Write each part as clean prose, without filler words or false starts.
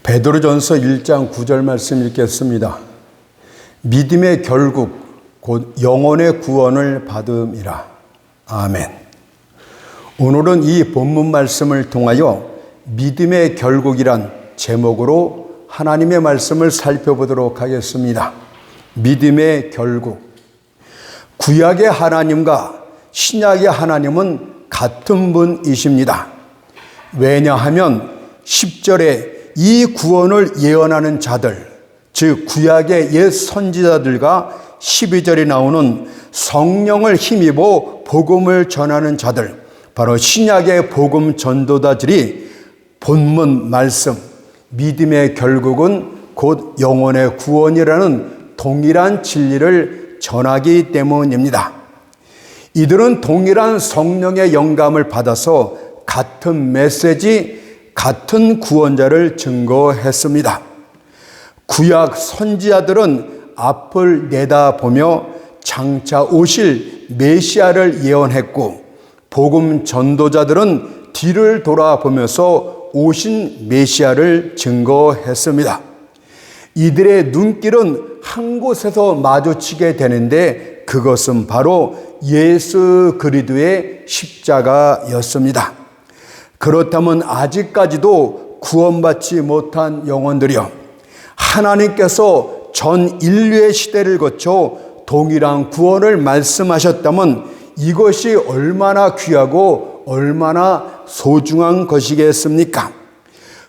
베드로전서 1장 9절 말씀 읽겠습니다. 믿음의 결국 곧 영혼의 구원을 받음이라. 아멘. 오늘은 이 본문 말씀을 통하여 믿음의 결국이란 제목으로 하나님의 말씀을 살펴보도록 하겠습니다. 믿음의 결국. 구약의 하나님과 신약의 하나님은 같은 분이십니다. 왜냐하면 10절에 이 구원을 예언하는 자들, 즉 구약의 옛 선지자들과 12절에 나오는 성령을 힘입어 복음을 전하는 자들, 바로 신약의 복음 전도자들이 본문 말씀, 믿음의 결국은 곧 영혼의 구원이라는 동일한 진리를 전하기 때문입니다. 이들은 동일한 성령의 영감을 받아서 같은 메시지, 같은 구원자를 증거했습니다. 구약 선지자들은 앞을 내다보며 장차 오실 메시아를 예언했고, 복음 전도자들은 뒤를 돌아보면서 오신 메시아를 증거했습니다. 이들의 눈길은 한 곳에서 마주치게 되는데 그것은 바로 예수 그리스도의 십자가였습니다. 그렇다면 아직까지도 구원받지 못한 영혼들이여, 하나님께서 전 인류의 시대를 거쳐 동일한 구원을 말씀하셨다면 이것이 얼마나 귀하고 얼마나 소중한 것이겠습니까?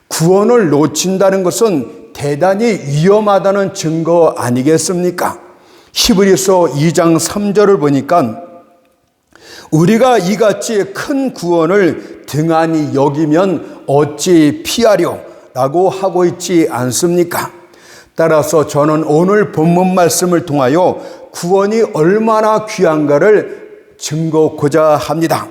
구원을 놓친다는 것은 대단히 위험하다는 증거 아니겠습니까? 히브리서 2장 3절을 보니까 우리가 이같이 큰 구원을 등한히 여기면 어찌 피하려 라고 하고 있지 않습니까? 따라서 저는 오늘 본문 말씀을 통하여 구원이 얼마나 귀한가를 증거하고자 합니다.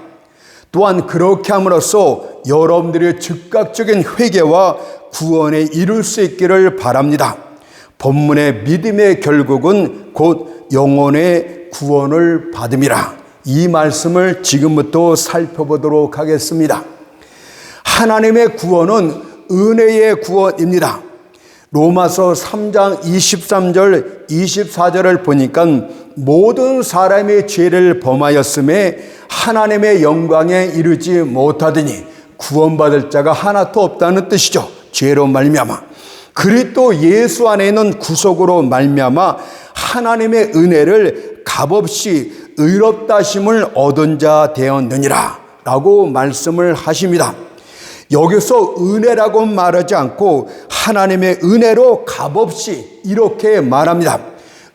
또한 그렇게 함으로써 여러분들의 즉각적인 회개와 구원에 이룰 수 있기를 바랍니다. 본문의 믿음의 결국은 곧 영혼의 구원을 받음이라. 이 말씀을 지금부터 살펴보도록 하겠습니다. 하나님의 구원은 은혜의 구원입니다. 로마서 3장 23절 24절을 보니까 모든 사람이 죄를 범하였음에 하나님의 영광에 이르지 못하더니 구원받을 자가 하나도 없다는 뜻이죠. 죄로 말미암아 그리스도 예수 안에 있는 구속으로 말미암아 하나님의 은혜를 값없이 의롭다 하심을 얻은 자 되었느니라 라고 말씀을 하십니다. 여기서 은혜라고 말하지 않고 하나님의 은혜로 값없이 이렇게 말합니다.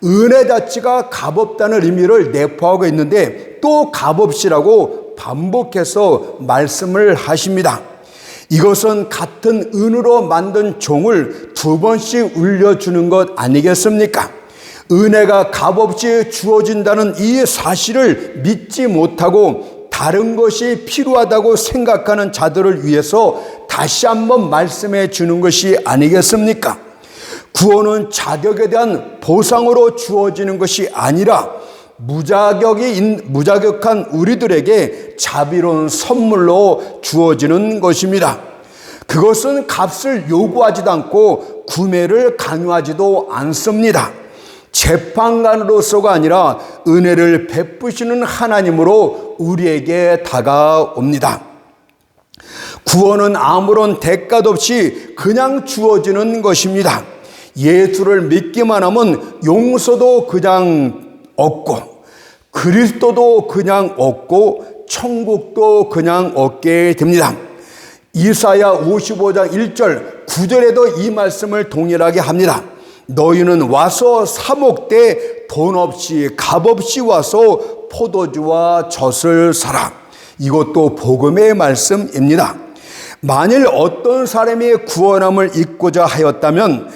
은혜 자체가 값없다는 의미를 내포하고 있는데 또 값없이라고 반복해서 말씀을 하십니다. 이것은 같은 은으로 만든 종을 두 번씩 울려주는 것 아니겠습니까? 은혜가 값없이 주어진다는 이 사실을 믿지 못하고 다른 것이 필요하다고 생각하는 자들을 위해서 다시 한번 말씀해 주는 것이 아니겠습니까? 구원은 자격에 대한 보상으로 주어지는 것이 아니라 무자격한 우리들에게 자비로운 선물로 주어지는 것입니다. 그것은 값을 요구하지도 않고 구매를 강요하지도 않습니다. 재판관으로서가 아니라 은혜를 베푸시는 하나님으로 우리에게 다가옵니다. 구원은 아무런 대가도 없이 그냥 주어지는 것입니다. 예수를 믿기만 하면 용서도 그냥 얻고 그리스도도 그냥 얻고 천국도 그냥 얻게 됩니다. 이사야 55장 1절 9절에도 이 말씀을 동일하게 합니다. 너희는 와서 사목대 돈 없이 값없이 와서 포도주와 젖을 사라. 이것도 복음의 말씀입니다. 만일 어떤 사람이 구원함을 잊고자 하였다면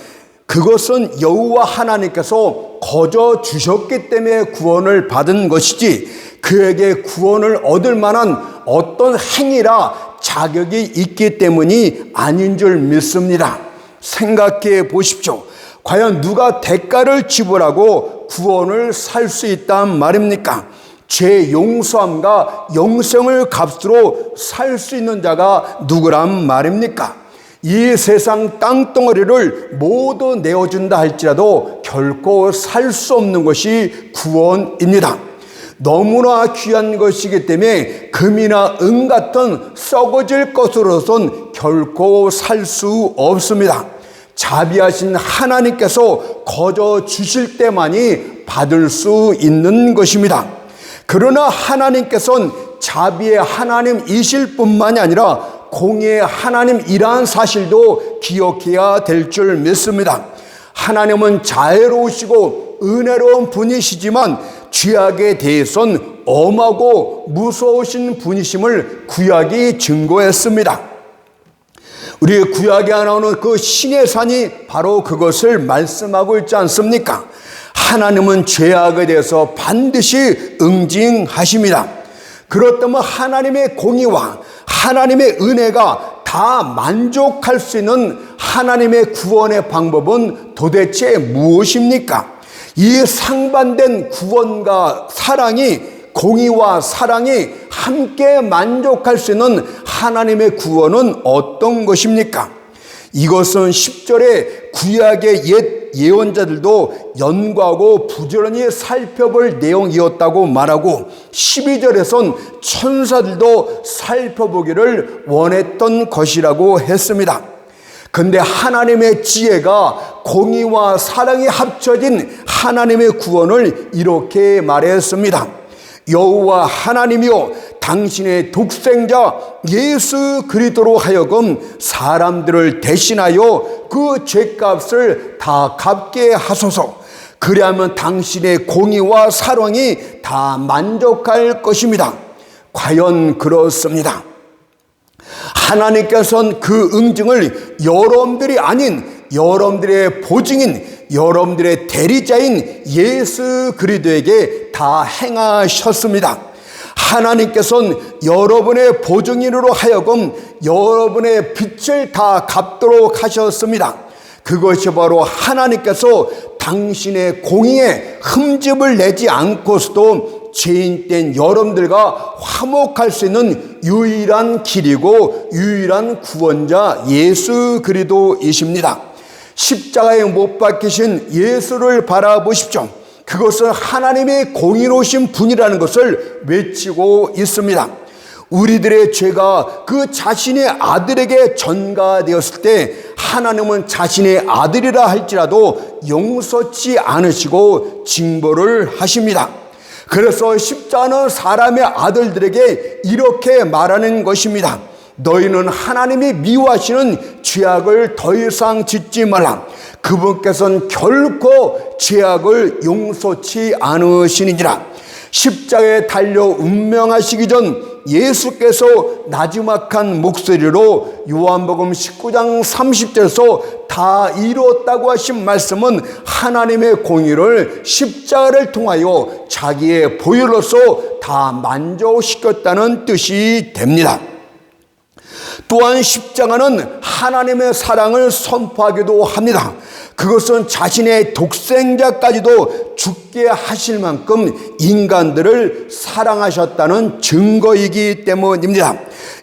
그것은 여호와 하나님께서 거저 주셨기 때문에 구원을 받은 것이지 그에게 구원을 얻을 만한 어떤 행위라 자격이 있기 때문이 아닌 줄 믿습니다. 생각해 보십시오. 과연 누가 대가를 지불하고 구원을 살 수 있단 말입니까? 죄 용서함과 영생을 값으로 살 수 있는 자가 누구란 말입니까? 이 세상 땅덩어리를 모두 내어준다 할지라도 결코 살 수 없는 것이 구원입니다. 너무나 귀한 것이기 때문에 금이나 은 같은 썩어질 것으로선 결코 살 수 없습니다. 자비하신 하나님께서 거저 주실 때만이 받을 수 있는 것입니다. 그러나 하나님께서는 자비의 하나님이실 뿐만이 아니라 공의의 하나님이라는 사실도 기억해야 될 줄 믿습니다. 하나님은 자애로우시고 은혜로운 분이시지만 죄악에 대해서는 엄하고 무서우신 분이심을 구약이 증거했습니다. 우리 구약에 나오는 그 신의 산이 바로 그것을 말씀하고 있지 않습니까? 하나님은 죄악에 대해서 반드시 응징하십니다. 그렇다면 하나님의 공의와 하나님의 은혜가 다 만족할 수 있는 하나님의 구원의 방법은 도대체 무엇입니까? 이 상반된 구원과 사랑이, 공의와 사랑이 함께 만족할 수 있는 하나님의 구원은 어떤 것입니까? 이것은 10절에 구약의 옛 예언자들도 연구하고 부지런히 살펴볼 내용이었다고 말하고 12절에선 천사들도 살펴보기를 원했던 것이라고 했습니다. 그런데 하나님의 지혜가 공의와 사랑이 합쳐진 하나님의 구원을 이렇게 말했습니다. 여호와 하나님이여, 당신의 독생자 예수 그리스도로 하여금 사람들을 대신하여 그 죄값을 다 갚게 하소서. 그리하면 당신의 공의와 사랑이 다 만족할 것입니다. 과연 그렇습니다. 하나님께서는 그 응징을 여러분들이 아닌 여러분들의 보증인, 여러분들의 대리자인 예수 그리스도에게 다 행하셨습니다. 하나님께서는 여러분의 보증인으로 하여금 여러분의 빚을 다 갚도록 하셨습니다. 그것이 바로 하나님께서 당신의 공의에 흠집을 내지 않고서도 죄인된 여러분들과 화목할 수 있는 유일한 길이고 유일한 구원자 예수 그리스도이십니다. 십자가에 못 박히신 예수를 바라보십시오. 그것은 하나님의 공의로우신 분이라는 것을 외치고 있습니다. 우리들의 죄가 그 자신의 아들에게 전가되었을 때 하나님은 자신의 아들이라 할지라도 용서치 않으시고 징벌을 하십니다. 그래서 십자가는 사람의 아들들에게 이렇게 말하는 것입니다. 너희는 하나님이 미워하시는 죄악을 더 이상 짓지 말라. 그분께서는 결코 죄악을 용서치 않으시니라. 십자가에 달려 운명하시기 전 예수께서 나지막한 목소리로 요한복음 19장 30절에서 다 이루었다고 하신 말씀은 하나님의 공의를 십자가를 통하여 자기의 보혈로서 다 만족시켰다는 뜻이 됩니다. 또한 십자가는 하나님의 사랑을 선포하기도 합니다. 그것은 자신의 독생자까지도 죽게 하실 만큼 인간들을 사랑하셨다는 증거이기 때문입니다.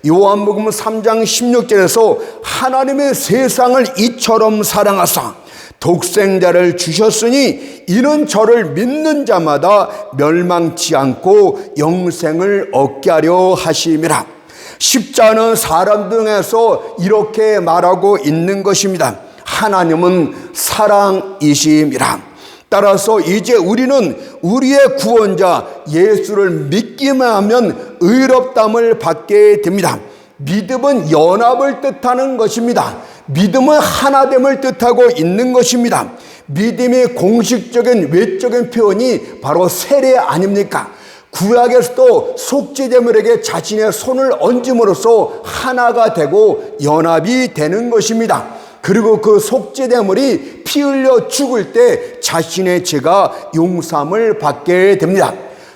요한복음 3장 16절에서 하나님의 세상을 이처럼 사랑하사 독생자를 주셨으니 이는 저를 믿는 자마다 멸망치 않고 영생을 얻게 하려 하심이라. 십자가는 사람 중에서 이렇게 말하고 있는 것입니다. 하나님은 사랑이심이라. 따라서 이제 우리는 우리의 구원자 예수를 믿기만 하면 의롭다함을 받게 됩니다. 믿음은 연합을 뜻하는 것입니다. 믿음은 하나됨을 뜻하고 있는 것입니다. 믿음의 공식적인 외적인 표현이 바로 세례 아닙니까? 구약에서도 속죄제물에게 자신의 손을 얹음으로써 하나가 되고 연합이 되는 것입니다. 그리고 그 속죄제물이 피 흘려 죽을 때 자신의 죄가 용서함을 받게 됩니다.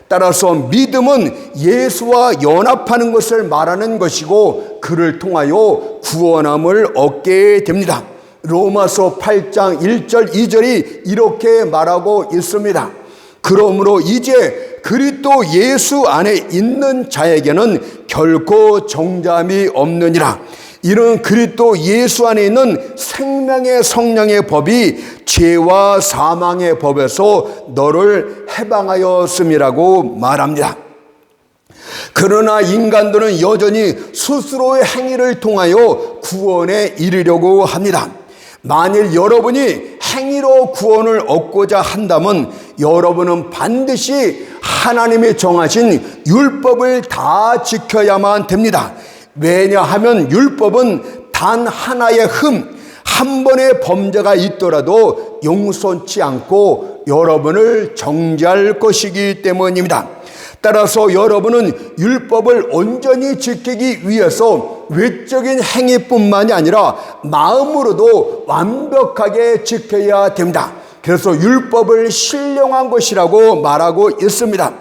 따라서 믿음은 예수와 연합하는 것을 말하는 것이고 그를 통하여 구원함을 얻게 됩니다. 로마서 8장 1절 2절이 이렇게 말하고 있습니다. 그러므로 이제 그리스도 예수 안에 있는 자에게는 결코 정죄함이 없느니라. 이는 그리스도 예수 안에 있는 생명의 성령의 법이 죄와 사망의 법에서 너를 해방하였음이라고 말합니다. 그러나 인간들은 여전히 스스로의 행위를 통하여 구원에 이르려고 합니다. 만일 여러분이 행위로 구원을 얻고자 한다면 여러분은 반드시 하나님이 정하신 율법을 다 지켜야만 됩니다. 왜냐하면 율법은 단 하나의 한 번의 범죄가 있더라도 용서치 않고 여러분을 정죄할 것이기 때문입니다. 따라서 여러분은 율법을 온전히 지키기 위해서 외적인 행위뿐만이 아니라 마음으로도 완벽하게 지켜야 됩니다. 그래서 율법을 신령한 것이라고 말하고 있습니다.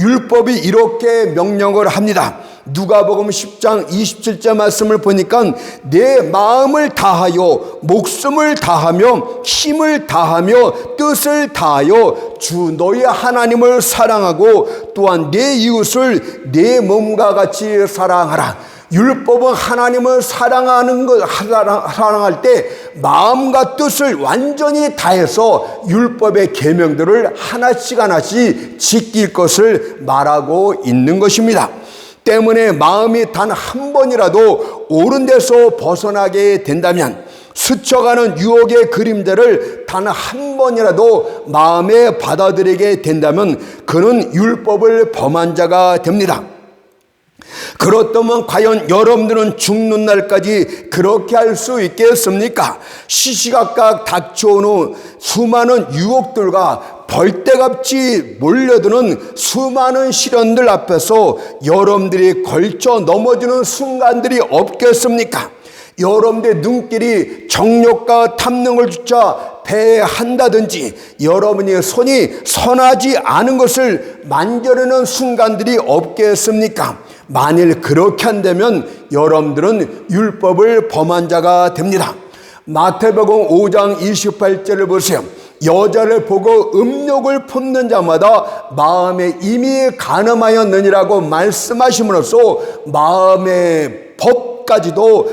율법이 이렇게 명령을 합니다. 누가복음 10장 27절 말씀을 보니까 내 마음을 다하여 목숨을 다하며 힘을 다하며 뜻을 다하여 주 너의 하나님을 사랑하고 또한 내 이웃을 내 몸과 같이 사랑하라. 율법은 하나님을 사랑할 때 마음과 뜻을 완전히 다해서 율법의 계명들을 하나씩 지킬 것을 말하고 있는 것입니다. 때문에 마음이 단 한 번이라도 옳은 데서 벗어나게 된다면, 스쳐가는 유혹의 그림자를 단 한 번이라도 마음에 받아들이게 된다면 그는 율법을 범한 자가 됩니다. 그렇다면 과연 여러분들은 죽는 날까지 그렇게 할 수 있겠습니까? 시시각각 닥쳐오는 수많은 유혹들과 벌떼같이 몰려드는 수많은 시련들 앞에서 여러분들이 걸쳐 넘어지는 순간들이 없겠습니까? 여러분들의 눈길이 정욕과 탐능을 쫓아 패한다든지 여러분의 손이 선하지 않은 것을 만져내는 순간들이 없겠습니까? 만일 그렇게 한다면 여러분들은 율법을 범한 자가 됩니다. 마태복음 5장 28절을 보세요. 여자를 보고 음욕을 품는 자마다 마음에 이미 간음하였느니라고 말씀하심으로써 마음의 법까지도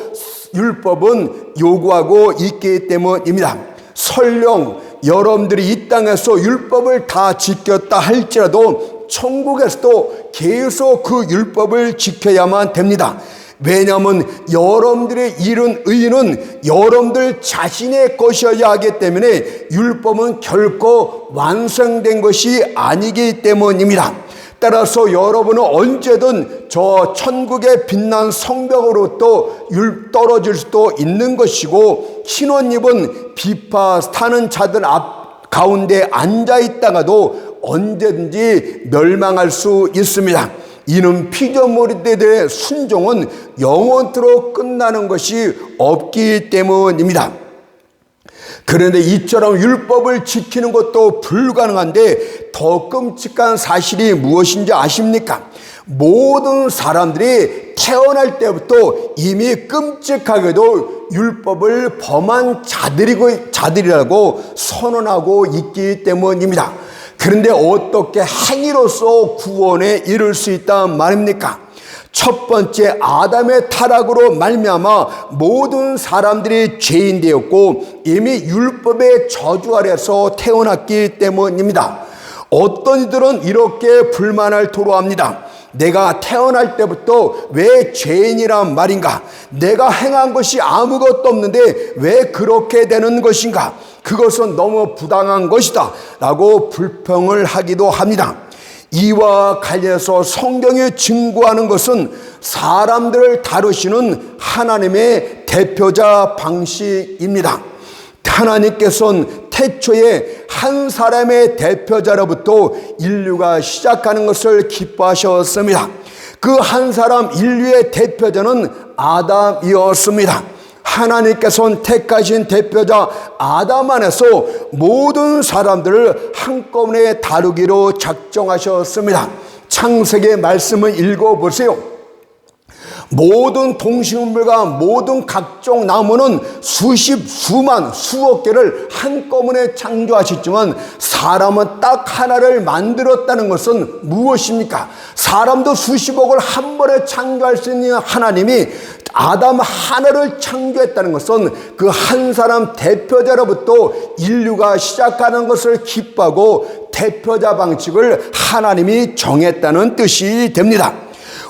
율법은 요구하고 있기 때문입니다. 설령 여러분들이 이 땅에서 율법을 다 지켰다 할지라도 천국에서도 계속 그 율법을 지켜야만 됩니다. 왜냐하면 여러분들의 이룬 의는 여러분들 자신의 것이어야 하기 때문에 율법은 결코 완성된 것이 아니기 때문입니다. 따라서 여러분은 언제든 저 천국의 빛난 성벽으로 또 떨어질 수도 있는 것이고, 신혼입은 비파 타는 자들 가운데 앉아 있다가도 언제든지 멸망할 수 있습니다. 이는 피조물들의 순종은 영원토록 끝나는 것이 없기 때문입니다. 그런데 이처럼 율법을 지키는 것도 불가능한데 더 끔찍한 사실이 무엇인지 아십니까? 모든 사람들이 태어날 때부터 이미 끔찍하게도 율법을 범한 자들이라고 선언하고 있기 때문입니다. 그런데 어떻게 행위로서 구원에 이를 수 있단 말입니까? 첫 번째, 아담의 타락으로 말미암아 모든 사람들이 죄인 되었고 이미 율법의 저주 아래서 태어났기 때문입니다. 어떤 이들은 이렇게 불만을 토로합니다. 내가 태어날 때부터 왜 죄인이란 말인가? 내가 행한 것이 아무것도 없는데 왜 그렇게 되는 것인가? 그것은 너무 부당한 것이다 라고 불평을 하기도 합니다. 이와 관련해서 성경이 증거하는 것은 사람들을 다루시는 하나님의 대표자 방식입니다. 하나님께서는 태초에 한 사람의 대표자로부터 인류가 시작하는 것을 기뻐하셨습니다. 그 한 사람 인류의 대표자는 아담이었습니다. 하나님께서는 택하신 대표자 아담 안에서 모든 사람들을 한꺼번에 다루기로 작정하셨습니다. 창세기 말씀을 읽어보세요. 모든 동식물과 모든 각종 나무는 수만 수억 개를 한꺼번에 창조하셨지만 사람은 딱 하나를 만들었다는 것은 무엇입니까? 사람도 수십억을 한 번에 창조할 수 있는 하나님이 아담 하나를 창조했다는 것은 그 한 사람 대표자로부터 인류가 시작하는 것을 기뻐하고 대표자 방식을 하나님이 정했다는 뜻이 됩니다.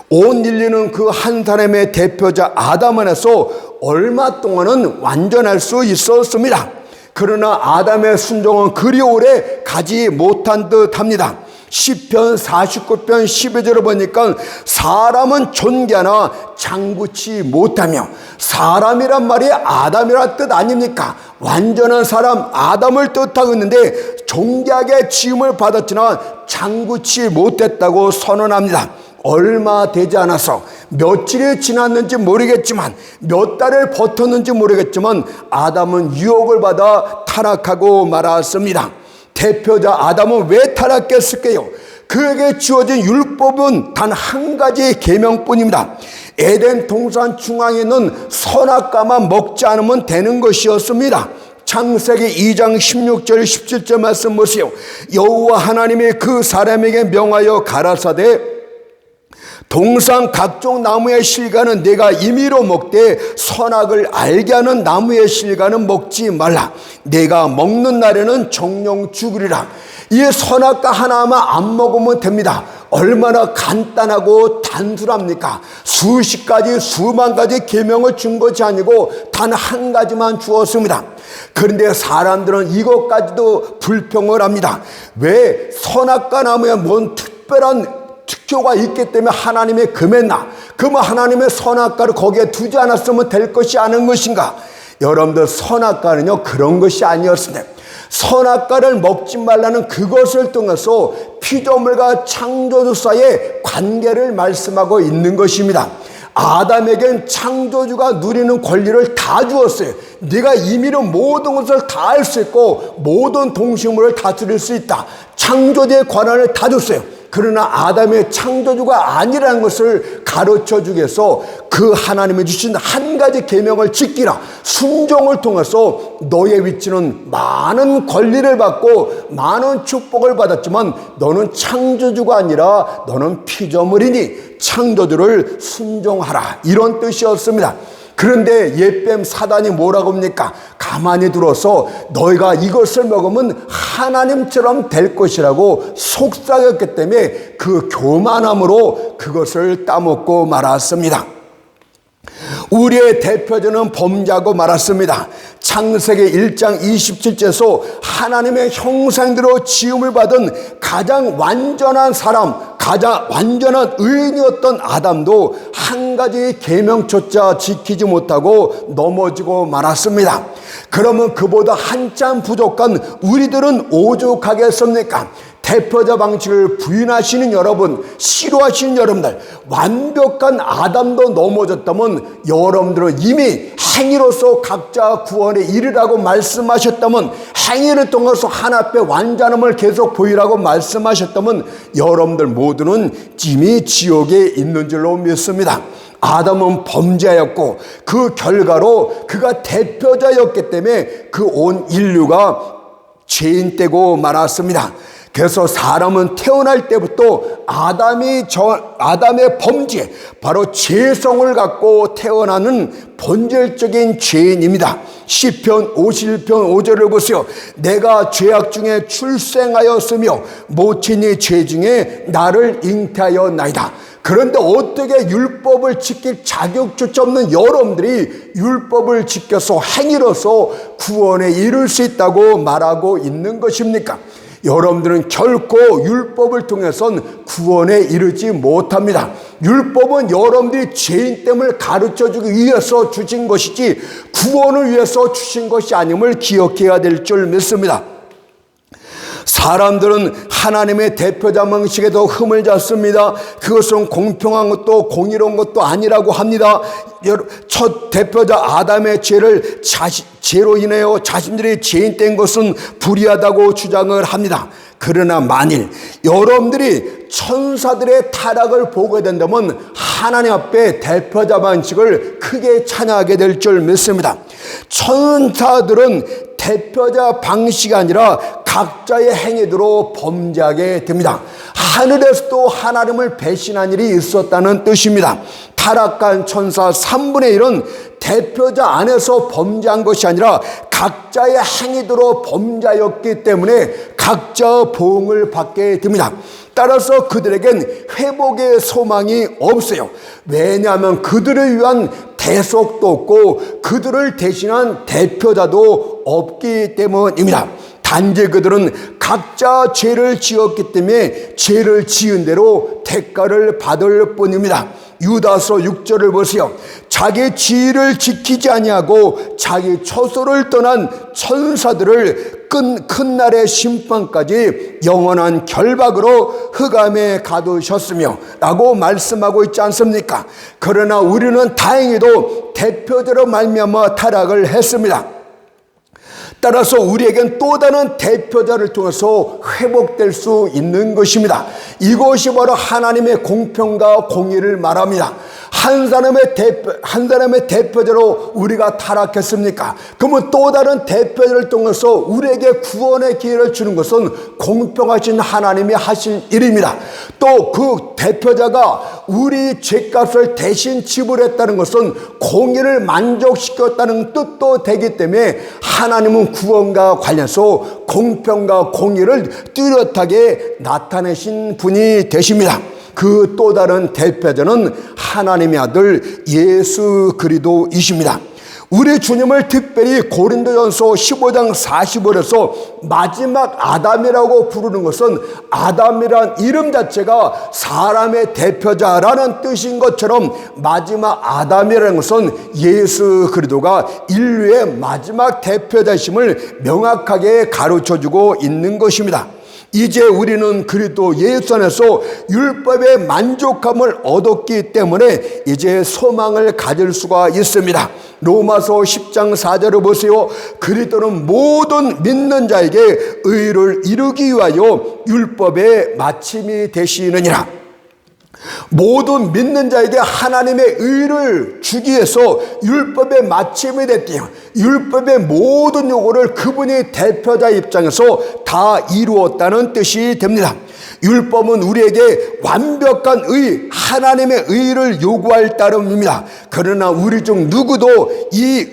온 인류는 그 한 사람의 대표자 아담 안에서 얼마 동안은 완전할 수 있었습니다. 그러나 아담의 순종은 그리 오래 가지 못한 듯합니다. 시편 49편 12절을 보니까 사람은 존귀하나 장구치 못하며, 사람이란 말이 아담이란 뜻 아닙니까? 완전한 사람 아담을 뜻하고 있는데 존귀하게 지음을 받았지만 장구치 못했다고 선언합니다. 얼마 되지 않아서, 며칠이 지났는지 모르겠지만, 몇 달을 버텼는지 모르겠지만 아담은 유혹을 받아 타락하고 말았습니다. 대표자 아담은 왜 타락했을까요? 그에게 주어진 율법은 단 한 가지 계명뿐입니다. 에덴 동산 중앙에 있는 선악과만 먹지 않으면 되는 것이었습니다. 창세기 2장 16절 17절 말씀 보세요. 여호와 하나님이 그 사람에게 명하여 가라사대 동산 각종 나무의 실과는 내가 임의로 먹되 선악을 알게 하는 나무의 실과는 먹지 말라. 내가 먹는 날에는 정령 죽으리라. 이 선악과 하나만 안 먹으면 됩니다. 얼마나 간단하고 단순합니까? 수십 가지 수만 가지 계명을 준 것이 아니고 단 한 가지만 주었습니다. 그런데 사람들은 이것까지도 불평을 합니다. 왜 선악과 나무에 뭔 특별한 특효가 있기 때문에 하나님의 금했나? 그러면 하나님의 선악과를 거기에 두지 않았으면 될 것이 아닌 것인가? 여러분들, 선악과는요 그런 것이 아니었습니다. 선악과를 먹지 말라는 그것을 통해서 피조물과 창조주 사이의 관계를 말씀하고 있는 것입니다. 아담에겐 창조주가 누리는 권리를 다 주었어요. 네가 임의로 모든 것을 다 할 수 있고 모든 동식물을 다스릴 수 있다. 창조주의 권한을 다 줬어요. 그러나 아담의 창조주가 아니라는 것을 가르쳐 주기 위해서 그 하나님이 주신 한 가지 계명을 지키라. 순종을 통해서 너의 위치는 많은 권리를 받고 많은 축복을 받았지만 너는 창조주가 아니라 너는 피조물이니 창조주를 순종하라. 이런 뜻이었습니다. 그런데 옛뱀 사단이 뭐라고 합니까? 가만히 들어서 너희가 이것을 먹으면 하나님처럼 될 것이라고 속삭였기 때문에 그 교만함으로 그것을 따먹고 말았습니다. 우리의 대표자는 범죄하고 말았습니다. 창세기 1장 27절에서 하나님의 형상대로 지음을 받은 가장 완전한 사람, 가장 완전한 의인이었던 아담도 한 가지 계명조차 지키지 못하고 넘어지고 말았습니다. 그러면 그보다 한참 부족한 우리들은 오죽하겠습니까? 대표자 방식을 부인하시는 여러분, 싫어하시는 여러분들, 완벽한 아담도 넘어졌다면 여러분들은 이미 행위로서 각자 구원에 이르라고 말씀하셨다면, 행위를 통해서 하나님의 완전함을 계속 보이라고 말씀하셨다면 여러분들 모두는 이미 지옥에 있는 줄로 믿습니다. 아담은 범죄하였고 그 결과로 그가 대표자였기 때문에 그 온 인류가 죄인되고 말았습니다. 그래서 사람은 태어날 때부터 아담의 범죄, 바로 죄성을 갖고 태어나는 본질적인 죄인입니다. 시편 51편 5절을 보세요. 내가 죄악 중에 출생하였으며 모친이 죄 중에 나를 잉태하였나이다. 그런데 어떻게 율법을 지킬 자격조차 없는 여러분들이 율법을 지켜서 행위로서 구원에 이를 수 있다고 말하고 있는 것입니까? 여러분들은 결코 율법을 통해서는 구원에 이르지 못합니다. 율법은 여러분들이 죄인 됨을 가르쳐주기 위해서 주신 것이지 구원을 위해서 주신 것이 아님을 기억해야 될 줄 믿습니다. 사람들은 하나님의 대표자 방식에도 흠을 잡습니다. 그것은 공평한 것도 공의로운 것도 아니라고 합니다. 첫 대표자 아담의 죄로 인하여 자신들이 죄인된 것은 불의하다고 주장을 합니다. 그러나 만일 여러분들이 천사들의 타락을 보게 된다면 하나님 앞에 대표자 방식을 크게 찬양하게 될 줄 믿습니다. 천사들은 대표자 방식이 아니라 각자의 행위대로 범죄하게 됩니다. 하늘에서도 하나님을 배신한 일이 있었다는 뜻입니다. 타락한 천사 3분의 1은 대표자 안에서 범죄한 것이 아니라 각자의 행위대로 범죄였기 때문에 각자 보응을 받게 됩니다. 따라서 그들에겐 회복의 소망이 없어요. 왜냐하면 그들을 위한 대속도 없고 그들을 대신한 대표자도 없기 때문입니다. 단지 그들은 각자 죄를 지었기 때문에 죄를 지은 대로 대가를 받을 뿐입니다. 유다서 6절을 보세요. 자기 지위를 지키지 아니하고 자기 처소를 떠난 천사들을 큰 날의 심판까지 영원한 결박으로 흑암에 가두셨으며 라고 말씀하고 있지 않습니까? 그러나 우리는 다행히도 대표자로 말미암아 타락을 했습니다. 따라서 우리에겐 또 다른 대표자를 통해서 회복될 수 있는 것입니다. 이것이 바로 하나님의 공평과 공의를 말합니다. 한 사람의 대표자로 우리가 타락했습니까? 그러면 또 다른 대표자를 통해서 우리에게 구원의 기회를 주는 것은 공평하신 하나님이 하실 일입니다. 또 그 대표자가 우리 죄값을 대신 지불했다는 것은 공의를 만족시켰다는 뜻도 되기 때문에 하나님은 구원과 관련해서 공평과 공의를 뚜렷하게 나타내신 분이 되십니다. 그 또 다른 대표자는 하나님의 아들 예수 그리스도이십니다. 우리 주님을 특별히 고린도전서 15장 40절에서 마지막 아담이라고 부르는 것은 아담이란 이름 자체가 사람의 대표자라는 뜻인 것처럼 마지막 아담이라는 것은 예수 그리스도가 인류의 마지막 대표자심을 명확하게 가르쳐주고 있는 것입니다. 이제 우리는 그리스도 예수 안에서 율법의 만족함을 얻었기 때문에 이제 소망을 가질 수가 있습니다. 로마서 10장 4절을 보세요. 그리스도는 모든 믿는 자에게 의를 이루기 위하여 율법의 마침이 되시느니라. 모든 믿는 자에게 하나님의 의를 주기 위해서 율법의 마침이 됐대요. 율법의 모든 요구를 그분이 대표자 입장에서 다 이루었다는 뜻이 됩니다. 율법은 우리에게 완벽한 의, 하나님의 의를 요구할 따름입니다. 그러나 우리 중 누구도 이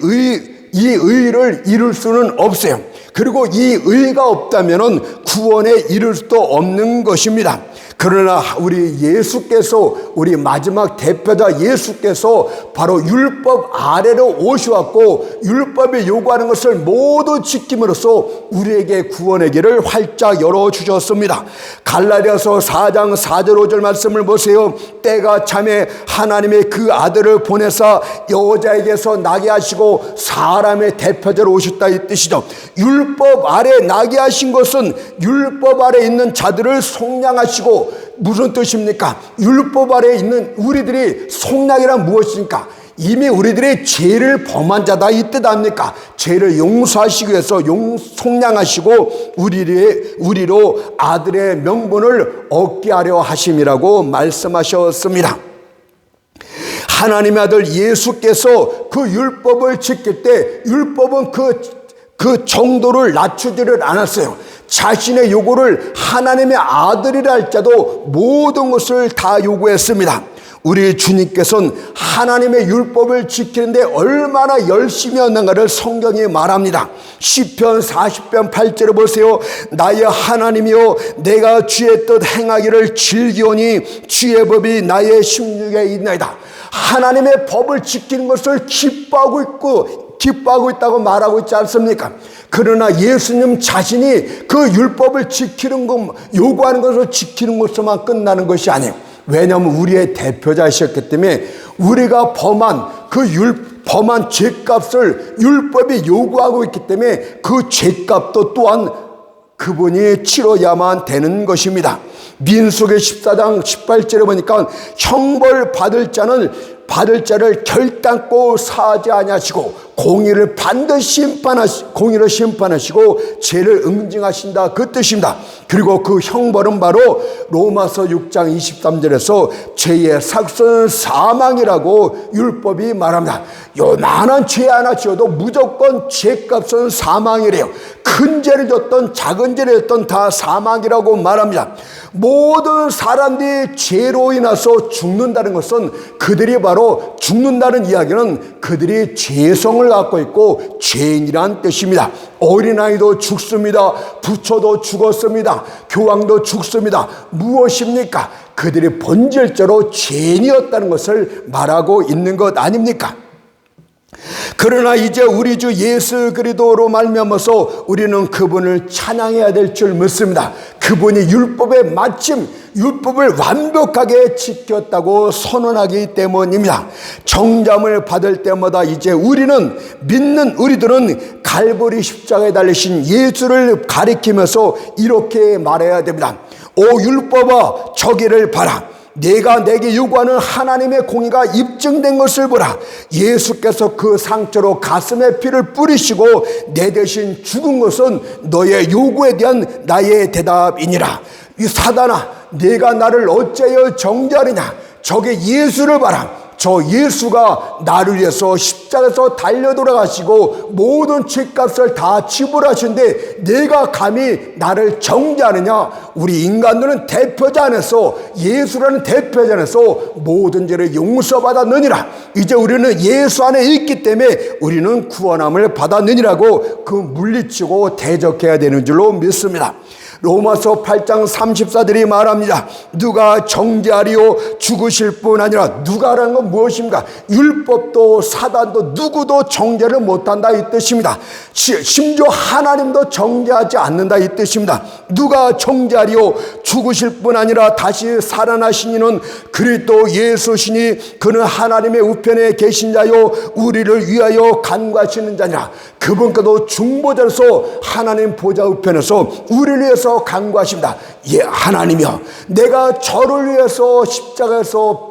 의를 이룰 수는 없어요. 그리고 이 의가 없다면 구원에 이를 수도 없는 것입니다. 그러나 우리 예수께서, 우리 마지막 대표자 예수께서 바로 율법 아래로 오셔왔고 율법이 요구하는 것을 모두 지킴으로써 우리에게 구원의 길을 활짝 열어주셨습니다. 갈라디아서 4장 4절 5절 말씀을 보세요. 때가 참에 하나님의 그 아들을 보내사 여자에게서 나게 하시고 사람의 대표자로 오셨다 이 뜻이죠. 율법 아래 나게 하신 것은 율법 아래 있는 자들을 속량하시고, 무슨 뜻입니까? 율법 아래 있는 우리들이 속량이란 무엇입니까? 이미 우리들이 죄를 범한 자다 이 뜻 아닙니까? 죄를 용서하시기 위해서 속량하시고 우리로 아들의 명분을 얻게 하려 하심이라고 말씀하셨습니다. 하나님의 아들 예수께서 그 율법을 지킬 때 율법은 그 정도를 낮추지를 않았어요. 자신의 요구를 하나님의 아들이라 할지라도 모든 것을 다 요구했습니다. 우리 주님께서는 하나님의 율법을 지키는데 얼마나 열심히 했는가를 성경이 말합니다. 시편 40편 8절을 보세요. 나의 하나님이여 내가 주의 뜻 행하기를 즐기오니 주의 법이 나의 심중에 있나이다. 하나님의 법을 지키는 것을 기뻐하고 있다고 말하고 있지 않습니까? 그러나 예수님 자신이 그 율법을 지키는 것, 요구하는 것을 지키는 것으로만 끝나는 것이 아니에요. 왜냐하면 우리의 대표자이셨기 때문에 우리가 범한 죄값을 율법이 요구하고 있기 때문에 그 죄값도 또한 그분이 치러야만 되는 것입니다. 민수기 14장 18절에 보니까 형벌 받을 자를 결단코 사하지 아니하시고 공의를 반드시 공의를 심판하시고 죄를 응징하신다, 그 뜻입니다. 그리고 그 형벌은 바로 로마서 6장 23절에서 죄의 삭선은 사망이라고 율법이 말합니다. 요만한 죄 하나 지어도 무조건 죄값은 사망이래요. 큰 죄를 졌던 작은 죄를 졌던 다 사망이라고 말합니다. 모든 사람들이 죄로 인해서 죽는다는 것은, 그들이 바로 죽는다는 이야기는 그들이 죄성을 갖고 있고 죄인이란 뜻입니다. 어린아이도 죽습니다. 부처도 죽었습니다. 교황도 죽습니다. 무엇입니까? 그들이 본질적으로 죄인이었다는 것을 말하고 있는 것 아닙니까? 그러나 이제 우리 주 예수 그리스도로 말미암아서 우리는 그분을 찬양해야 될 줄 믿습니다. 그분이 율법에 마침 율법을 완벽하게 지켰다고 선언하기 때문입니다. 정잠을 받을 때마다 이제 우리는, 믿는 우리들은 갈보리 십자가에 달리신 예수를 가리키면서 이렇게 말해야 됩니다. 오 율법아, 저기를 봐라. 내가 내게 요구하는 하나님의 공의가 입증된 것을 보라. 예수께서 그 상처로 가슴에 피를 뿌리시고 내 대신 죽은 것은 너의 요구에 대한 나의 대답이니라. 이 사단아, 내가 나를 어째여 정죄하느냐. 저게 예수를 봐라. 저 예수가 나를 위해서 십자가에서 달려 돌아가시고 모든 죄값을 다 지불하신데 내가 감히 나를 정죄하느냐. 우리 인간들은 대표자 안에서, 예수라는 대표자 안에서 모든 죄를 용서받았느니라. 이제 우리는 예수 안에 있기 때문에 우리는 구원함을 받았느니라고 그 물리치고 대적해야 되는 줄로 믿습니다. 로마서 8장 34절이 말합니다. 누가 정죄하리요? 죽으실 뿐 아니라. 누가라는 건 무엇입니까? 율법도 사단도 누구도 정죄를 못한다, 이 뜻입니다. 심지어 하나님도 정죄하지 않는다, 이 뜻입니다. 누가 정죄하리요? 죽으실 뿐 아니라 다시 살아나신 이는 그리스도 예수시니 그는 하나님의 우편에 계신 자요 우리를 위하여 간구하시는 자니라. 그분께도 중보자로서 하나님 보좌 우편에서 우리를 위해서 간구하십니다. 예, 하나님이여, 내가 저를 위해서 십자가에서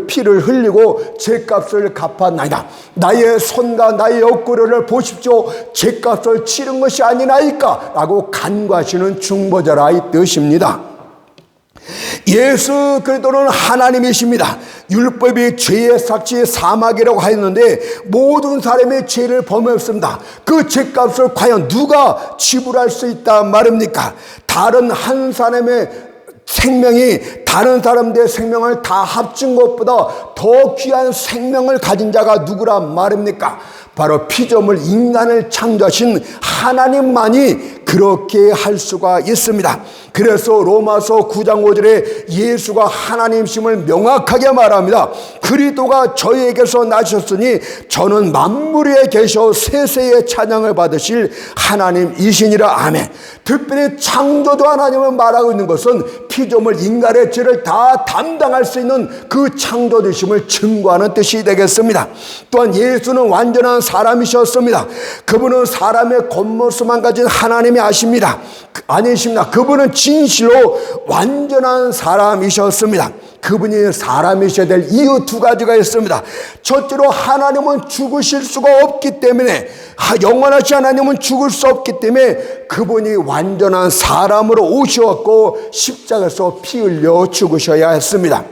피를 흘리고 죄값을 갚았나이다. 나의 손과 나의 옆구리를 보십시오. 죄값을 치른 것이 아니나이까? 라고 간구하시는 중보자라, 이 뜻입니다. 예수 그리스도는 하나님이십니다. 율법이 죄의 삭시 사막이라고 하였는데 모든 사람의 죄를 범했습니다. 그 죄값을 과연 누가 지불할 수 있단 말입니까? 다른 한 사람의 생명이 다른 사람들의 생명을 다 합친 것보다 더 귀한 생명을 가진 자가 누구란 말입니까? 바로 피조물 인간을 창조하신 하나님만이 그렇게 할 수가 있습니다. 그래서 로마서 9장 5절에 예수가 하나님심을 명확하게 말합니다. 그리스도가 저희에게서 나셨으니 저는 만물 위에 계셔 세세의 찬양을 받으실 하나님이시니라. 아멘. 특별히 창조주 하나님을 말하고 있는 것은 피조물 인간의 죄를 다 담당할 수 있는 그 창조주심을 증거하는 뜻이 되겠습니다. 또한 예수는 완전한 사람이셨습니다. 그분은 사람의 겉모습만 가진 하나님이 아니십니다. 그분은 진실로 완전한 사람이셨습니다. 그분이 사람이셔야 될 이유 두 가지가 있습니다. 첫째로 하나님은 죽으실 수가 없기 때문에, 영원하신 하나님은 죽을 수 없기 때문에 그분이 완전한 사람으로 오셔왔고 십자가에서 피 흘려 죽으셔야 했습니다.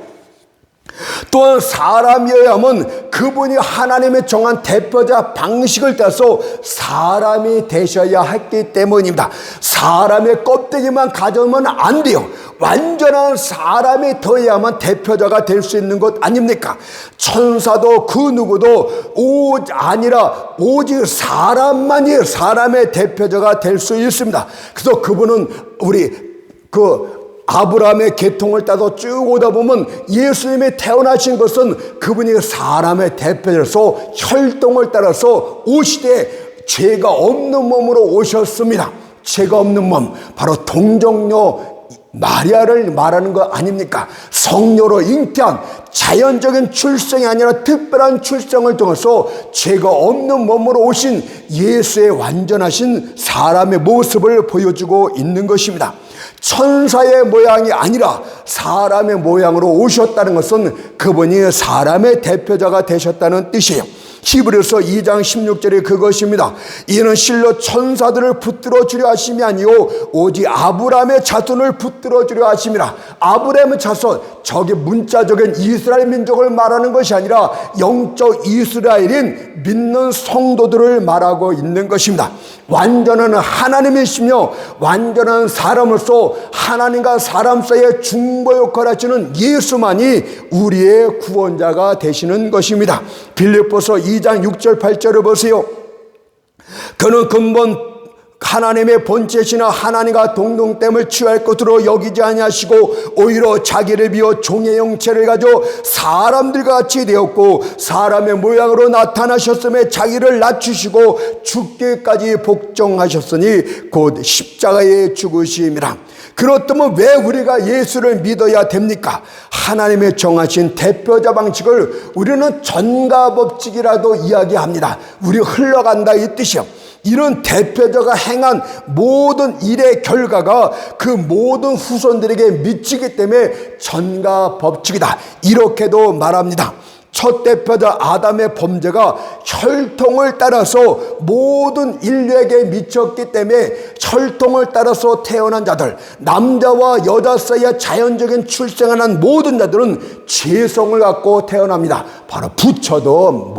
또한 사람이어야 하면 그분이 하나님의 정한 대표자 방식을 따서 사람이 되셔야 했기 때문입니다. 사람의 껍데기만 가져오면 안 돼요. 완전한 사람이 되어야만 대표자가 될 수 있는 것 아닙니까? 천사도 그 누구도 오직 사람만이 사람의 대표자가 될 수 있습니다. 그래서 그분은 아브라함의 계통을 따서 쭉 오다 보면 예수님이 태어나신 것은 그분이 사람의 대표로서 혈통을 따라서 오시되 죄가 없는 몸으로 오셨습니다. 죄가 없는 몸, 바로 동정녀 마리아를 말하는 거 아닙니까? 성녀로 잉태한 자연적인 출생이 아니라 특별한 출생을 통해서 죄가 없는 몸으로 오신 예수의 완전하신 사람의 모습을 보여주고 있는 것입니다. 천사의 모양이 아니라 사람의 모양으로 오셨다는 것은 그분이 사람의 대표자가 되셨다는 뜻이에요. 히브리서 2장 16절이 그것입니다. 이는 실로 천사들을 붙들어 주려 하심이 아니요 오직 아브라함의 자손을 붙들어 주려 하심이라. 아브라함의 자손, 저게 문자적인 이스라엘 민족을 말하는 것이 아니라 영적 이스라엘인 믿는 성도들을 말하고 있는 것입니다. 완전한 하나님이시며 완전한 사람으로서 하나님과 사람 사이의 중보 역할을 하시는 예수만이 우리의 구원자가 되시는 것입니다. 빌립보서 2장 6절 8절을 보세요. 그는 근본 하나님의 본체시나 하나님과 동등됨을 취할 것으로 여기지 아니하시고 오히려 자기를 비워 종의 형체를 가져 사람들과 같이 되었고 사람의 모양으로 나타나셨음에 자기를 낮추시고 죽기까지 복종하셨으니 곧 십자가에 죽으심이라. 그렇다면 왜 우리가 예수를 믿어야 됩니까? 하나님의 정하신 대표자 방식을 우리는 전가법칙이라도 이야기합니다. 우리 흘러간다 이 뜻이요. 이런 대표자가 행한 모든 일의 결과가 그 모든 후손들에게 미치기 때문에 전가법칙이다, 이렇게도 말합니다. 첫 대표자 아담의 범죄가 혈통을 따라서 모든 인류에게 미쳤기 때문에 혈통을 따라서 태어난 자들, 남자와 여자 사이에 자연적인 출생을 한 모든 자들은 죄성을 갖고 태어납니다. 바로 부처도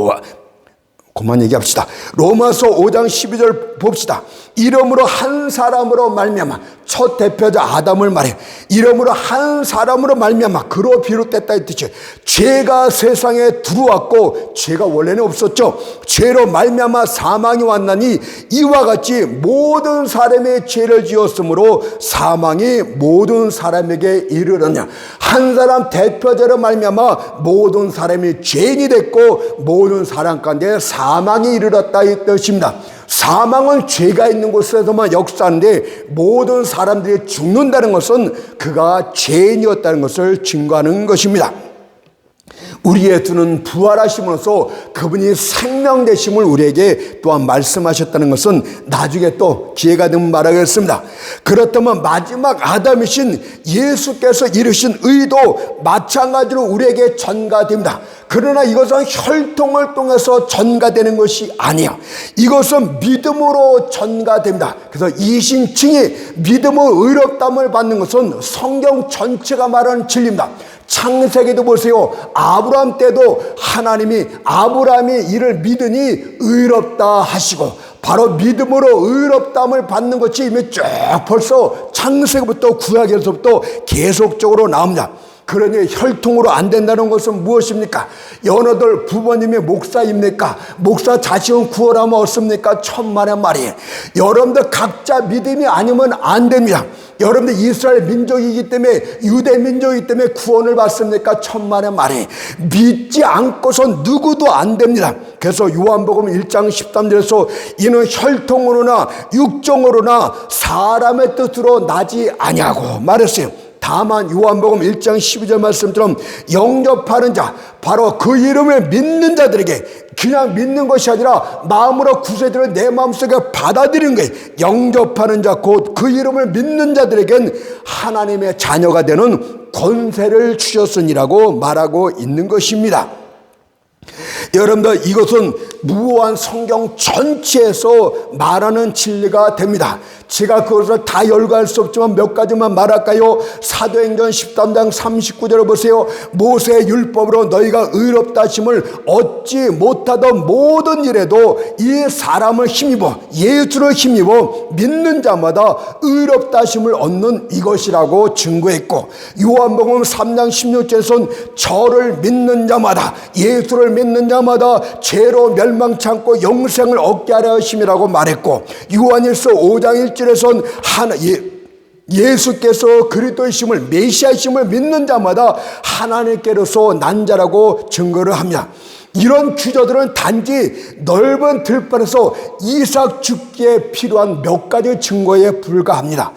그만 얘기합시다. 로마서 5장 12절 봅시다. 이름으로 한 사람으로 말미암아, 첫 대표자 아담을 말해, 이름으로 한 사람으로 말미암아 그로 비롯됐다 이 뜻이에요. 죄가 세상에 들어왔고 죄가 원래는 없었죠. 죄로 말미암아 사망이 왔나니 이와 같이 모든 사람의 죄를 지었으므로 사망이 모든 사람에게 이르렀냐. 한 사람 대표자로 말미암아 모든 사람이 죄인이 됐고 모든 사람 가운데 사망이 이르렀다 이 뜻입니다. 사망은 죄가 있는 곳에서만 역사하는데 모든 사람들이 죽는다는 것은 그가 죄인이었다는 것을 증거하는 것입니다. 우리의 주는 부활하심으로써 그분이 생명 되심을 우리에게 또한 말씀하셨다는 것은 나중에 또 기회가 되면 말하겠습니다. 그렇다면 마지막 아담이신 예수께서 이루신 의도 마찬가지로 우리에게 전가됩니다. 그러나 이것은 혈통을 통해서 전가되는 것이 아니야. 이것은 믿음으로 전가됩니다. 그래서 이신칭이 믿음의 의롭다함을 받는 것은 성경 전체가 말하는 진리입니다. 창세기도 보세요. 아브라함 때도 하나님이 아브라함이 이를 믿으니 의롭다 하시고, 바로 믿음으로 의롭다함을 받는 것이 이미 쭉 벌써 창세기부터 구약에서부터 계속적으로 나옵니다. 그러니 혈통으로 안 된다는 것은 무엇입니까? 연어들 부모님이 목사입니까? 목사 자식은 구원하면 없습니까? 천만의 말이에요. 여러분들 각자 믿음이 아니면 안 됩니다. 여러분들 이스라엘 민족이기 때문에, 유대 민족이기 때문에 구원을 받습니까? 천만의 말이에요. 믿지 않고선 누구도 안 됩니다. 그래서 요한복음 1장 13절에서 이는 혈통으로나 육정으로나 사람의 뜻으로 나지 아니하고 말했어요. 다만 요한복음 1장 12절 말씀처럼 영접하는 자, 바로 그 이름을 믿는 자들에게, 그냥 믿는 것이 아니라 마음으로 구세주를 내 마음속에 받아들이는 거예요. 영접하는 자, 곧 그 이름을 믿는 자들에겐 하나님의 자녀가 되는 권세를 주셨으니라고 말하고 있는 것입니다. 여러분들, 이것은 무한 성경 전체에서 말하는 진리가 됩니다. 제가 그것을 다 열거할 수 없지만 몇 가지만 말할까요? 사도행전 13장 39절을 보세요. 모세의 율법으로 너희가 의롭다 하심을 얻지 못하던 모든 일에도 이 사람을 힘입어, 예수를 힘입어 믿는 자마다 의롭다 하심을 얻는 이것이라고 증거했고, 요한복음 3장 16절에서는 저를 믿는 자마다, 예수를 믿는 자마다 죄로 멸망치 않고 영생을 얻게 하려 하심이라고 말했고, 요한일서 5장 1절에서는 예수께서 그리스도이심을, 메시아이심을 믿는 자마다 하나님께로서 난 자라고 증거를 합니다. 이런 규저들은 단지 넓은 들판에서 이삭 죽기에 필요한 몇 가지 증거에 불과합니다.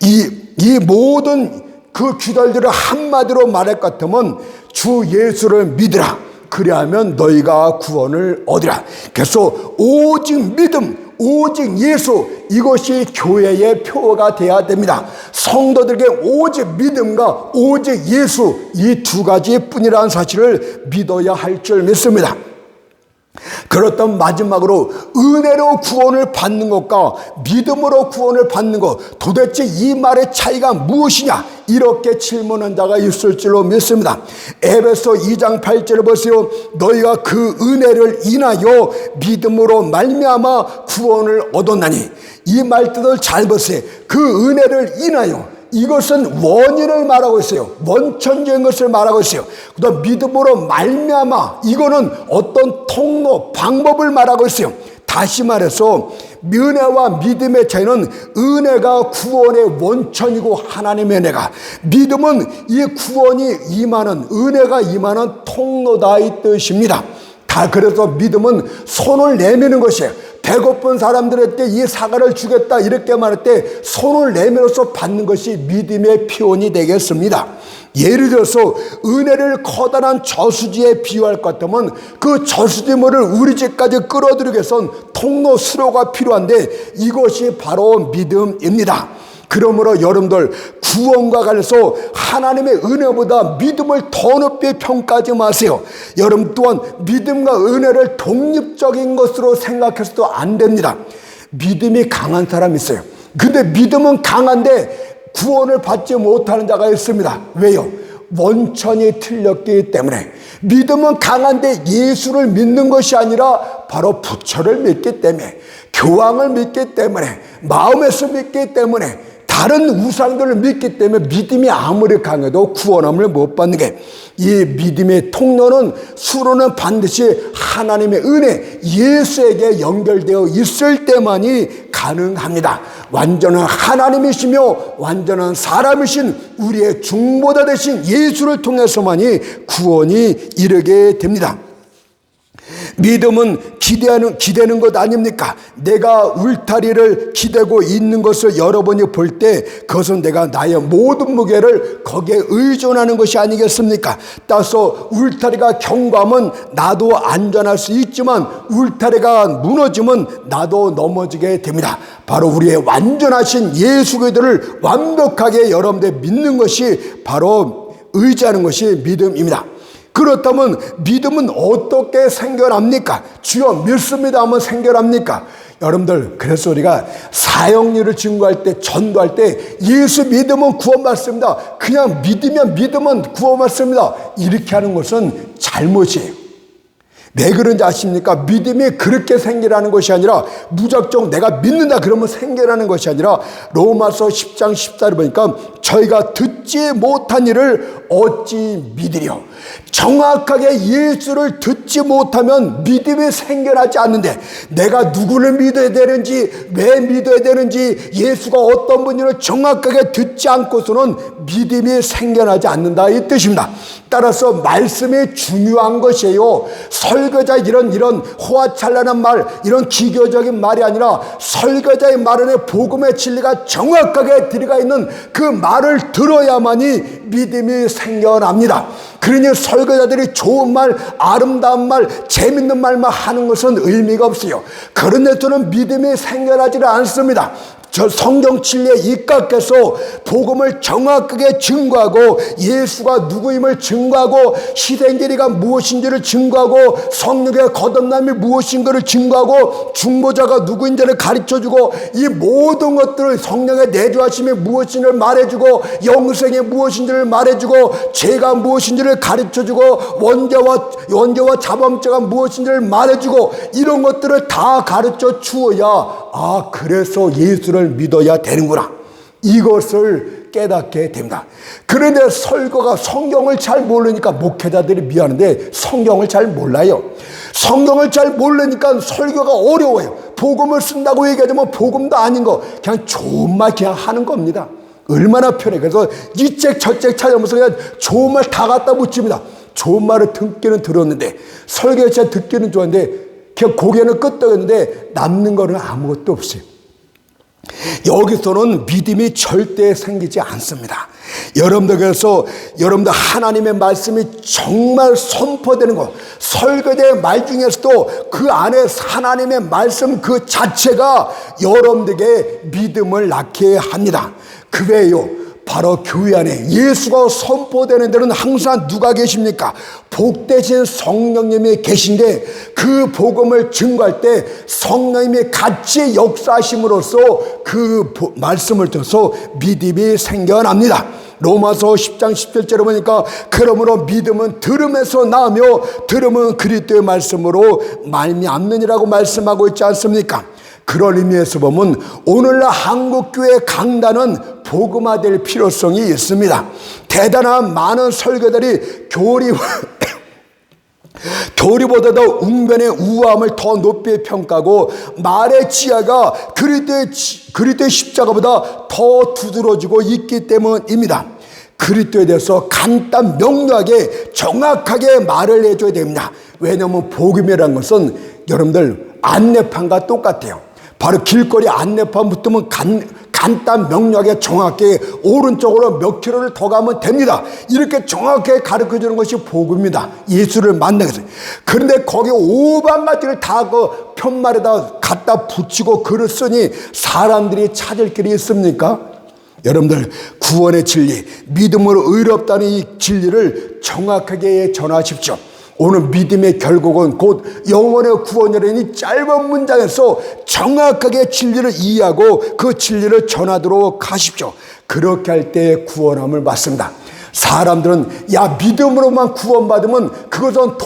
이 모든 그 규절들을 한마디로 말할 것 같으면 주 예수를 믿으라, 그리하면 너희가 구원을 얻으라. 그래서 오직 믿음, 오직 예수, 이것이 교회의 표어가 되어야 됩니다. 성도들에게 오직 믿음과 오직 예수, 이 두 가지뿐이라는 사실을 믿어야 할 줄 믿습니다. 그렇다면 마지막으로 은혜로 구원을 받는 것과 믿음으로 구원을 받는 것, 도대체 이 말의 차이가 무엇이냐? 이렇게 질문한 자가 있을 줄로 믿습니다. 에베소 2장 8절을 보세요. 너희가 그 은혜를 인하여 믿음으로 말미암아 구원을 얻었나니. 이 말뜻을 잘 보세요. 그 은혜를 인하여, 이것은 원인을 말하고 있어요. 원천적인 것을 말하고 있어요. 그다음 믿음으로 말미암아, 이거는 어떤 통로, 방법을 말하고 있어요. 다시 말해서 은혜와 믿음의 차이는 은혜가 구원의 원천이고 하나님의 은혜가, 믿음은 이 구원이 임하는, 은혜가 임하는 통로다 이 뜻입니다. 다 그래서 믿음은 손을 내미는 것이에요. 배고픈 사람들한테 이 사과를 주겠다 이렇게 말할 때 손을 내밀어서 받는 것이 믿음의 표현이 되겠습니다. 예를 들어서 은혜를 커다란 저수지에 비유할 것 같으면 그 저수지물을 우리 집까지 끌어들이기 위해서는 통로 수로가 필요한데 이것이 바로 믿음입니다. 그러므로 여러분들 구원과 관련해서 하나님의 은혜보다 믿음을 더 높이 평가하지 마세요. 여러분 또한 믿음과 은혜를 독립적인 것으로 생각해서도 안 됩니다. 믿음이 강한 사람이 있어요. 근데 믿음은 강한데 구원을 받지 못하는 자가 있습니다. 왜요? 원천이 틀렸기 때문에. 믿음은 강한데 예수를 믿는 것이 아니라 바로 부처를 믿기 때문에, 교황을 믿기 때문에, 마음에서 믿기 때문에, 다른 우상들을 믿기 때문에 믿음이 아무리 강해도 구원함을 못 받는 게, 이 믿음의 통로는, 수로는 반드시 하나님의 은혜, 예수에게 연결되어 있을 때만이 가능합니다. 완전한 하나님이시며 완전한 사람이신 우리의 중보자 되신 예수를 통해서만이 구원이 이르게 됩니다. 믿음은 기대는 것 아닙니까? 내가 울타리를 기대고 있는 것을 여러분이 볼 때 그것은 내가 나의 모든 무게를 거기에 의존하는 것이 아니겠습니까? 따라서 울타리가 견고하면 나도 안전할 수 있지만 울타리가 무너지면 나도 넘어지게 됩니다. 바로 우리의 완전하신 예수 그리스도를 완벽하게 여러분들 믿는 것이 바로 의지하는 것이 믿음입니다. 그렇다면 믿음은 어떻게 생겨납니까? 주여 믿습니다 하면 생겨납니까? 여러분들, 그래서 우리가 사형리를 증거할 때, 전도할 때 예수 믿으면 구원받습니다, 그냥 믿으면 구원받습니다, 이렇게 하는 것은 잘못이에요. 왜 그런지 아십니까? 믿음이 그렇게 생기라는 것이 아니라 무작정 내가 믿는다 그러면 생기라는 것이 아니라 로마서 10장 14절 보니까 저희가 듣지 못한 일을 어찌 믿으려. 정확하게 예수를 듣지 못하면 믿음이 생겨나지 않는데, 내가 누구를 믿어야 되는지, 왜 믿어야 되는지, 예수가 어떤 분인지를 정확하게 듣지 않고서는 믿음이 생겨나지 않는다 이 뜻입니다. 따라서 말씀이 중요한 것이에요. 설교자 이런 호화찬란한 말, 이런 기교적인 말이 아니라 설교자의 말 안에 복음의 진리가 정확하게 들어가 있는 그 말을 들어야만이 믿음이 생겨납니다. 그러니 설교자들이 좋은 말, 아름다운 말, 재밌는 말만 하는 것은 의미가 없어요. 그런 데서는 믿음이 생겨나지를 않습니다. 저 성경 진리에 입각해서 복음을 정확하게 증거하고 예수가 누구임을 증거하고 시대인계리가 무엇인지를 증거하고 성령의 거듭남이 무엇인가를 증거하고 중보자가 누구인지를 가르쳐주고 이 모든 것들을 성령의 내주하심이 무엇인지를 말해주고 영생이 무엇인지를 말해주고 죄가 무엇인지를 가르쳐주고 원죄와 자범죄가 무엇인지를 말해주고 이런 것들을 다 가르쳐 주어야 그래서 예수를 믿어야 되는구나, 이것을 깨닫게 됩니다. 그런데 성경을 잘 모르니까 목회자들이 미안한데 성경을 잘 몰라요. 성경을 잘 모르니까 설교가 어려워요. 복음을 쓴다고 얘기하자면 복음도 아닌 거 그냥 좋은 말 그냥 하는 겁니다. 얼마나 편해. 그래서 이 책 저 책 찾아보면서 그냥 좋은 말 다 갖다 붙입니다. 좋은 말을 듣기는 들었는데, 설교 진짜 듣기는 좋았는데 그냥 고개는 끄덕였는데 남는 거는 아무것도 없어요. 여기서는 믿음이 절대 생기지 않습니다. 여러분들, 그래서 여러분들 하나님의 말씀이 정말 선포되는 것, 설교자의 말 중에서도 그 안에 하나님의 말씀 그 자체가 여러분들에게 믿음을 낳게 합니다. 그 외에요, 바로 교회 안에 예수가 선포되는 데는 항상 누가 계십니까? 복되신 성령님이 계신데 그 복음을 증거할 때 성령님이 같이 역사하심으로써 그 말씀을 들어서 믿음이 생겨납니다. 로마서 10장 17절에 보니까 그러므로 믿음은 들음에서 나오며 들음은 그리스도의 말씀으로 말미암느니라고 말씀하고 있지 않습니까? 그런 의미에서 보면 오늘날 한국교회 강단은 복음화될 필요성이 있습니다. 대단한 많은 설교들이 교리보다도 웅변의 우아함을 더 높이 평가하고 말의 지혜가 그리스도의 십자가보다 더 두드러지고 있기 때문입니다. 그리스도에 대해서 간단 명료하게 정확하게 말을 해줘야 됩니다. 왜냐하면 복음이라는 것은 여러분들 안내판과 똑같아요. 바로 길거리 안내판 붙으면 간단 명료하게 정확하게 오른쪽으로 몇 킬로를 더 가면 됩니다. 이렇게 정확하게 가르쳐주는 것이 복음입니다. 예수를 만나게 해서. 그런데 거기 오방가지를 다 그 편말에다 갖다 붙이고 글을 쓰니 사람들이 찾을 길이 있습니까? 여러분들 구원의 진리, 믿음으로 의롭다는 이 진리를 정확하게 전하십시오. 오늘 믿음의 결국은 곧 영원의 구원이라는 짧은 문장에서 정확하게 진리를 이해하고 그 진리를 전하도록 하십시오. 그렇게 할 때 구원함을 받습니다. 사람들은 야 믿음으로만 구원받으면 그것은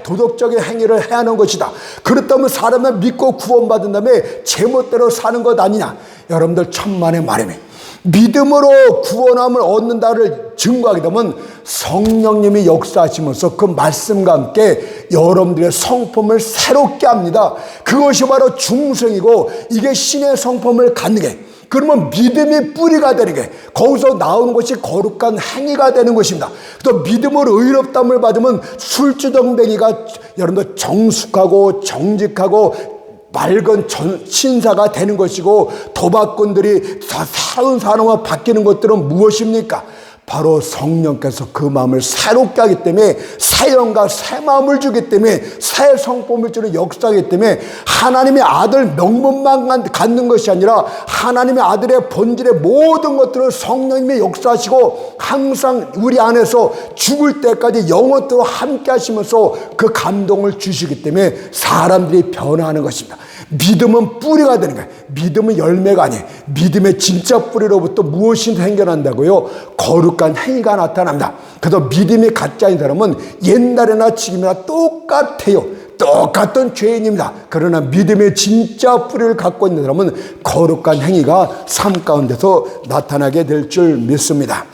도덕적인 행위를 해야 하는 것이다. 그렇다면 사람은 믿고 구원받은 다음에 제멋대로 사는 것 아니냐. 여러분들 천만의 말이네. 믿음으로 구원함을 얻는다를 증거하게 되면 성령님이 역사하시면서 그 말씀과 함께 여러분들의 성품을 새롭게 합니다. 그것이 바로 중생이고 이게 신의 성품을 갖는 게, 그러면 믿음이 뿌리가 되는 게, 거기서 나오는 것이 거룩한 행위가 되는 것입니다. 또 믿음으로 의롭다함을 받으면 술주정뱅이가 여러분들 정숙하고 정직하고 맑은 신사가 되는 것이고, 도박꾼들이 새로운 사람으로 바뀌는 것들은 무엇입니까? 바로 성령께서 그 마음을 새롭게 하기 때문에 새 영과 새 마음을 주기 때문에 새 성품을 주는 역사이기 때문에 하나님의 아들 명분만 갖는 것이 아니라 하나님의 아들의 본질의 모든 것들을 성령님이 역사하시고 항상 우리 안에서 죽을 때까지 영원토록 함께 하시면서 그 감동을 주시기 때문에 사람들이 변화하는 것입니다. 믿음은 뿌리가 되는 거예요. 믿음은 열매가 아니에요. 믿음의 진짜 뿌리로부터 무엇이 생겨난다고요? 거룩한 행위가 나타납니다. 그래서 믿음이 가짜인 사람은 옛날이나 지금이나 똑같아요. 똑같은 죄인입니다. 그러나 믿음의 진짜 뿌리를 갖고 있는 사람은 거룩한 행위가 삶 가운데서 나타나게 될 줄 믿습니다.